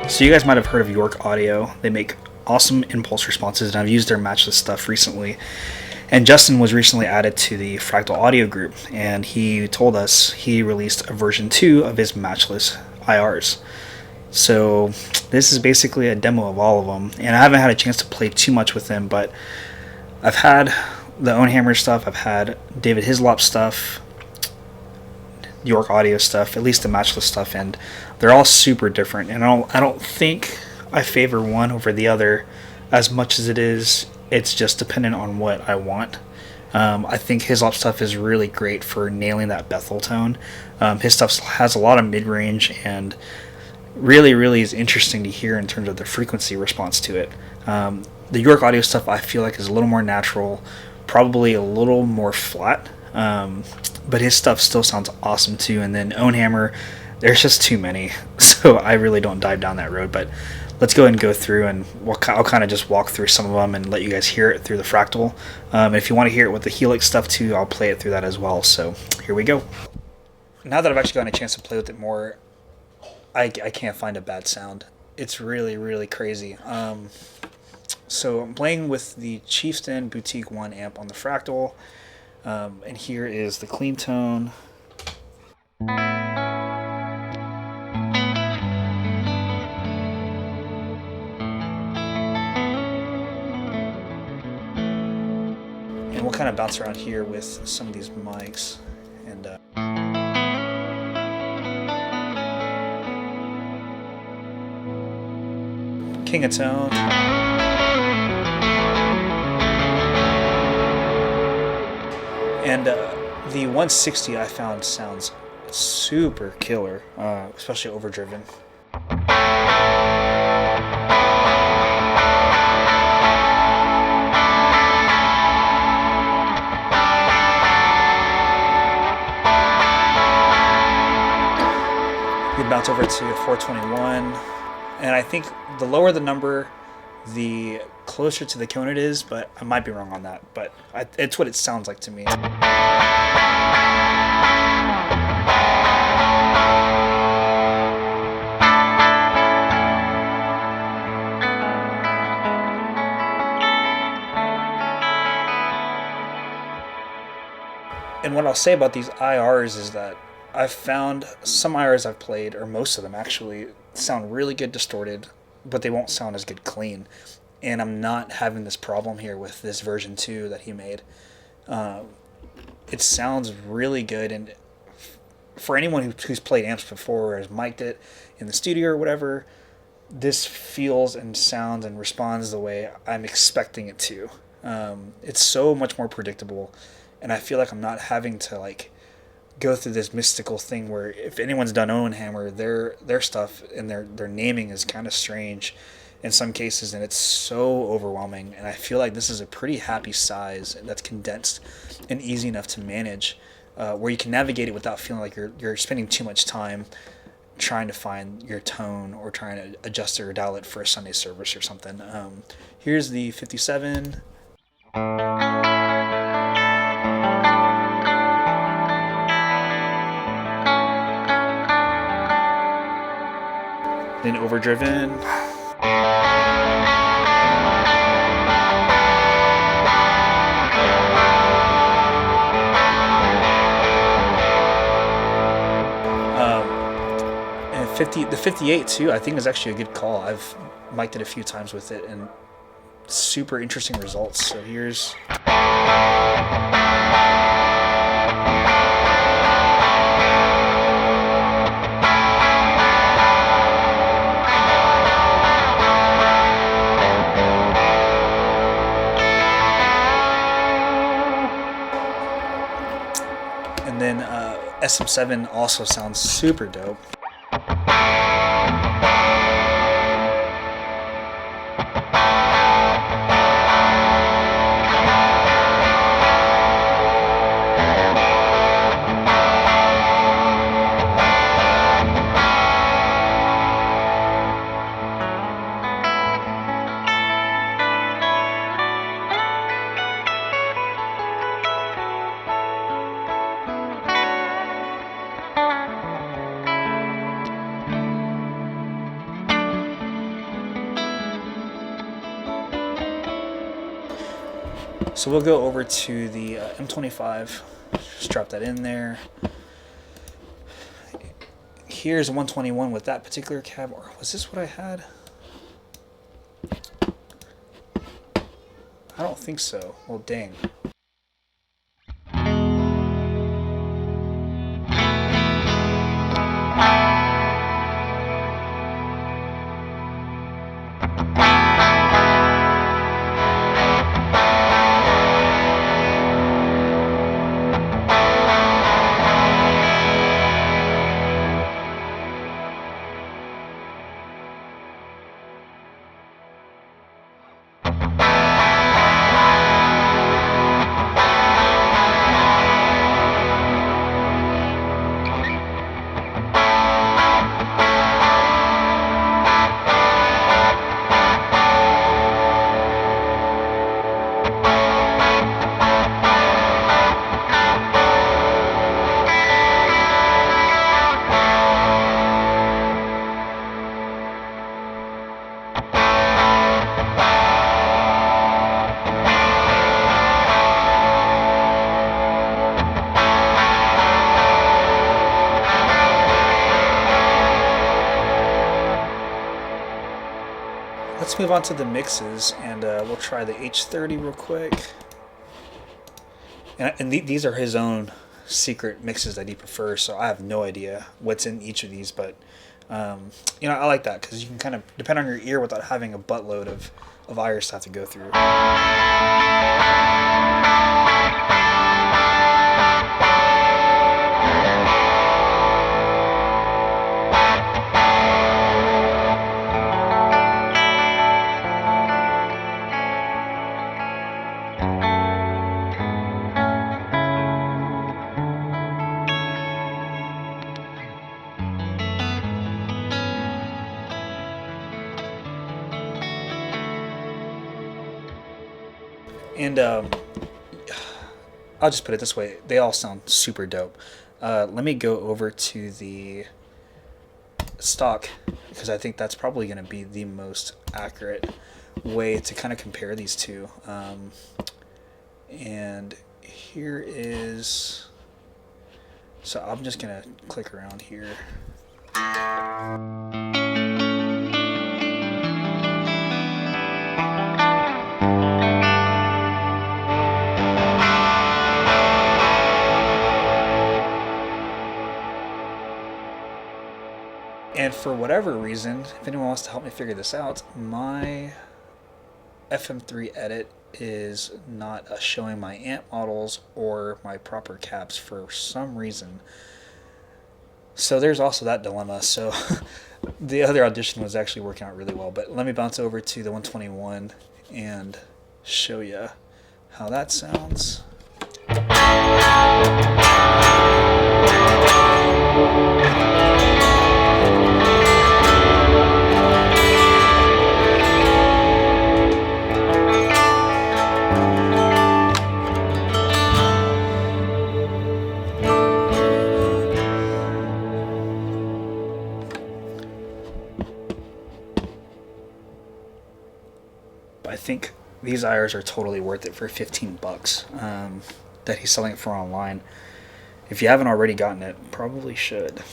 So you guys might have heard of York Audio. They make awesome impulse responses, and I've used their matchless stuff recently. And Justin was recently added to the Fractal Audio group, and he told us he released a version 2 of his matchless IRs. So this is basically a demo of all of them, and I haven't had a chance to play too much with them, but I've had the Own Hammer stuff, I've had David Hislop stuff, York Audio stuff, at least the matchless stuff, and they're all super different. And I don't think I favor one over the other as much as it is. It's just dependent on what I want. I think Hislop stuff is really great for nailing that Bethel tone. His stuff has a lot of mid-range and really is interesting to hear in terms of the frequency response to it. The York Audio stuff I feel like is a little more natural, probably a little more flat, but his stuff still sounds awesome too. And then Own Hammer, there's just too many, so I really don't dive down that road. But let's go ahead and go through, and I'll kind of just walk through some of them and let you guys hear it through the Fractal. If you want to hear it with the Helix stuff too, I'll play it through that as well. So here we go. Now that I've actually gotten a chance to play with it more, I can't find a bad sound. It's really crazy. So I'm playing with the Chieftain Boutique 1 amp on the Fractal, and here is the clean tone. And we'll kind of bounce around here with some of these mics. And King of Tone. And the 160 I found sounds super killer, especially overdriven. You can bounce over to 421, and I think the lower the number, the closer to the cone it is, but I might be wrong on that, but it's what it sounds like to me. And what I'll say about these IRs is that I've found some IRs I've played, or most of them actually, sound really good distorted, but they won't sound as good clean. And I'm not having this problem here with this version 2 that he made. It sounds really good, and for anyone who's played amps before or has mic'd it in the studio or whatever, this feels and sounds and responds the way I'm expecting it to. It's so much more predictable, and I feel like I'm not having to like go through this mystical thing where if anyone's done Own Hammer, their stuff and their naming is kind of strange in some cases, and it's so overwhelming. And I feel like this is a pretty happy size that's condensed and easy enough to manage, where you can navigate it without feeling like you're spending too much time trying to find your tone or trying to adjust it or dial it for a Sunday service or something. Here's the 57. Then overdriven. And the 58 too, I think is actually a good call. I've mic'd it a few times with it, and super interesting results. So here's. And then SM7 also sounds super dope. So we'll go over to the M25, strap that in there. Here's a 121 with that particular cab, or was this what I had? I don't think so. Well, dang. Let's move on to the mixes, and we'll try the H30 real quick. And these are his own secret mixes that he prefers, so I have no idea what's in each of these, but I like that because you can kind of depend on your ear without having a buttload of IRs to have to go through. And I'll just put it this way, they all sound super dope. Let me go over to the stock, because I think that's probably going to be the most accurate way to kind of compare these two. And here is, so I'm just going to click around here. And for whatever reason, if anyone wants to help me figure this out, my FM3 edit is not showing my amp models or my proper caps for some reason. So there's also that dilemma. So the other audition was actually working out really well. But let me bounce over to the 121 and show you how that sounds. I think these IRs are totally worth it for 15 bucks that he's selling it for online. If you haven't already gotten it, probably should.